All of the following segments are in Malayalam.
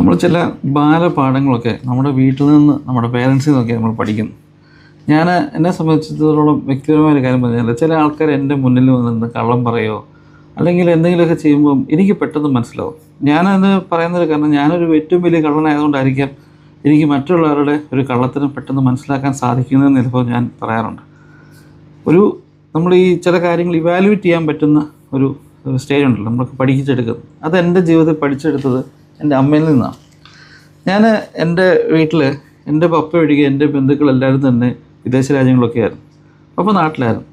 നമ്മൾ ചില ബാലപാഠങ്ങളൊക്കെ നമ്മുടെ വീട്ടിൽ നിന്ന് നമ്മുടെ പേരൻസിൽ നിന്നൊക്കെ നമ്മൾ പഠിക്കുന്നു. എന്നെ സംബന്ധിച്ചിടത്തോളം വ്യക്തിപരമായ കാര്യം പറഞ്ഞാൽ ചില ആൾക്കാർ എൻ്റെ മുന്നിൽ വന്നിരുന്ന് കള്ളം പറയുമോ അല്ലെങ്കിൽ എന്തെങ്കിലുമൊക്കെ ചെയ്യുമ്പം എനിക്ക് പെട്ടെന്ന് മനസ്സിലാവും. ഞാനത് പറയുന്നത് കാരണം ഞാനൊരു ഏറ്റവും വലിയ കള്ളനായതുകൊണ്ടായിരിക്കാം എനിക്ക് മറ്റുള്ളവരുടെ ഒരു കള്ളത്തിനും പെട്ടെന്ന് മനസ്സിലാക്കാൻ സാധിക്കുന്നതെന്ന് ചിലപ്പോൾ ഞാൻ പറയാറുണ്ട്. നമ്മൾ ഈ ചില കാര്യങ്ങൾ ഇവാലുവേറ്റ് ചെയ്യാൻ പറ്റുന്ന ഒരു സ്റ്റേജ് ഉണ്ടല്ലോ, നമ്മളൊക്കെ പഠിച്ചെടുക്കുന്നത്. അത് എൻ്റെ ജീവിതത്തിൽ പഠിച്ചെടുത്തത് എൻ്റെ അമ്മയിൽ നിന്നാണ്. എൻ്റെ വീട്ടിൽ എൻ്റെ പപ്പ ഒഴികെ എൻ്റെ ബന്ധുക്കളെല്ലാവരും തന്നെ വിദേശ രാജ്യങ്ങളൊക്കെ ആയിരുന്നു. പപ്പ നാട്ടിലായിരുന്നു.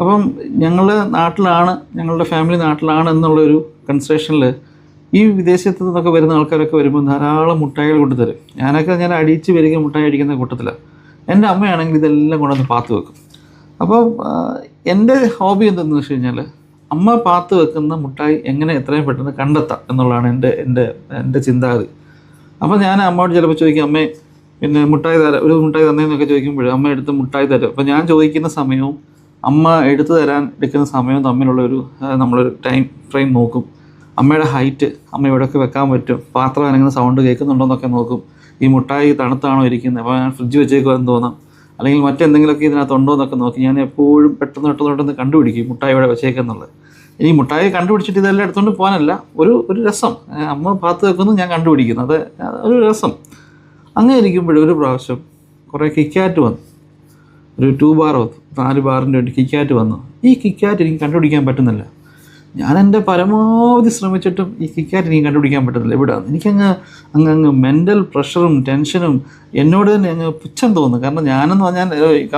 അപ്പം ഞങ്ങൾ നാട്ടിലാണ്, ഞങ്ങളുടെ ഫാമിലി നാട്ടിലാണ് എന്നുള്ളൊരു കൺസിഡറേഷനിൽ ഈ വിദേശത്തു നിന്നൊക്കെ വരുന്ന ആൾക്കാരൊക്കെ വരുമ്പോൾ ധാരാളം മുട്ടായികൾ കൊണ്ടുതരും. ഞാൻ അടിച്ച് വരിക മുട്ടായി അടിക്കുന്ന കൂട്ടത്തിലാണ്. എൻ്റെ അമ്മയാണെങ്കിൽ ഇതെല്ലാം കൊണ്ടുവന്ന് പാത്ത് വെക്കും. അപ്പോൾ എൻ്റെ ഹോബി എന്തെന്ന് വെച്ച് കഴിഞ്ഞാൽ അമ്മ പാത്ത് വെക്കുന്ന മുട്ടായി എങ്ങനെ എത്രയും പെട്ടെന്ന് കണ്ടെത്താം എന്നുള്ളതാണ് എൻ്റെ ചിന്താഗതി. അപ്പോൾ ഞാൻ അമ്മയോട് ചിലപ്പോൾ ചോദിക്കും, അമ്മേ പിന്നെ ഒരു മുട്ടായി തന്നേന്നൊക്കെ ചോദിക്കുമ്പോൾ അമ്മ എടുത്ത് മുട്ടായി തരും. അപ്പോൾ ഞാൻ ചോദിക്കുന്ന സമയവും അമ്മ എടുക്കുന്ന സമയവും തമ്മിലുള്ളൊരു നമ്മളൊരു ടൈം ഫ്രെയിം നോക്കും. അമ്മയുടെ ഹൈറ്റ്, അമ്മ എവിടെയൊക്കെ വെക്കാൻ പറ്റും, പാത്രം അനങ്ങുന്ന സൗണ്ട് കേൾക്കുന്നുണ്ടോ എന്നൊക്കെ നോക്കും. ഈ മുട്ടായി തണുത്താണോ ഇരിക്കുന്നത്, അപ്പോൾ ഞാൻ ഫ്രിഡ്ജ് വെച്ചേക്കുമെന്ന് തോന്നാം, അല്ലെങ്കിൽ മറ്റെന്തെങ്കിലുമൊക്കെ ഇതിനകത്തുണ്ടോ എന്നൊക്കെ നോക്കി ഞാൻ എപ്പോഴും പെട്ടെന്ന് കണ്ടുപിടിക്കും മുട്ടായി ഇവിടെ വെച്ചേക്കെന്നുള്ളത്. ഈ മുട്ടായി കണ്ടുപിടിച്ചിട്ട് ഇതെല്ലാം എടുത്തുകൊണ്ട് പോകാനല്ല, ഒരു രസം. അമ്മ പാത്ത് വെക്കുന്നു, ഞാൻ കണ്ടുപിടിക്കുന്നു, അത് ഒരു രസം. അങ്ങനെ ഇരിക്കുമ്പോഴും ഒരു പ്രാവശ്യം കുറേ കിക്കാറ്റ് വന്നു. ഒരു 2 ബാർ 4 ബാറിൻ്റെ വേണ്ടി കിക്കാറ്റ് വന്നു. ഈ കിക്കാറ്റ് എനിക്ക് കണ്ടുപിടിക്കാൻ പറ്റുന്നില്ല. ഞാൻ എൻ്റെ പരമാവധി ശ്രമിച്ചിട്ടും ഈ കിക്കാറ്റ് എനിക്ക് കണ്ടുപിടിക്കാൻ പറ്റുന്നില്ല. എവിടെയാണ് എനിക്കങ്ങ് മെൻ്റൽ പ്രഷറും ടെൻഷനും എന്നോട് തന്നെ അങ്ങ് പുച്ഛം തോന്നുന്നു. കാരണം ഞാനെന്ന് പറഞ്ഞാൽ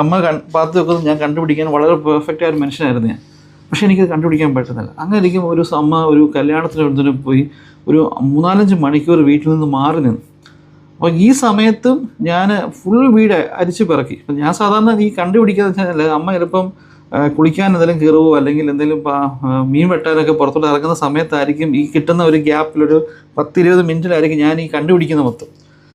അമ്മ പാത്ത് വെക്കുന്നത് ഞാൻ കണ്ടുപിടിക്കാൻ വളരെ പെർഫെക്റ്റായ ഒരു മനുഷ്യനായിരുന്നു ഞാൻ. പക്ഷേ എനിക്കത് കണ്ടുപിടിക്കാൻ പറ്റുന്നില്ല. അങ്ങനെ ഇരിക്കുമ്പോൾ അമ്മ ഒരു കല്യാണത്തിന് പോയി ഒരു 3-4 മണിക്കൂർ വീട്ടിൽ നിന്ന് മാറി നിന്നു. അപ്പോൾ ഈ സമയത്തും ഞാൻ ഫുൾ വീട് അരിച്ച് പിറക്കി. അപ്പം ഞാൻ സാധാരണ ഈ കണ്ടുപിടിക്കാന്ന് വെച്ചാൽ അമ്മ ചിലപ്പം കുളിക്കാൻ എന്തെങ്കിലും കയറുമോ അല്ലെങ്കിൽ എന്തെങ്കിലും മീൻ വെട്ടാനൊക്കെ പുറത്തോട്ട് ഇറങ്ങുന്ന സമയത്തായിരിക്കും ഈ കിട്ടുന്ന ഒരു ഗ്യാപ്പിലൊരു 10-20 മിനിറ്റിലായിരിക്കും ഞാൻ ഈ കണ്ടുപിടിക്കുന്ന മൊത്തം.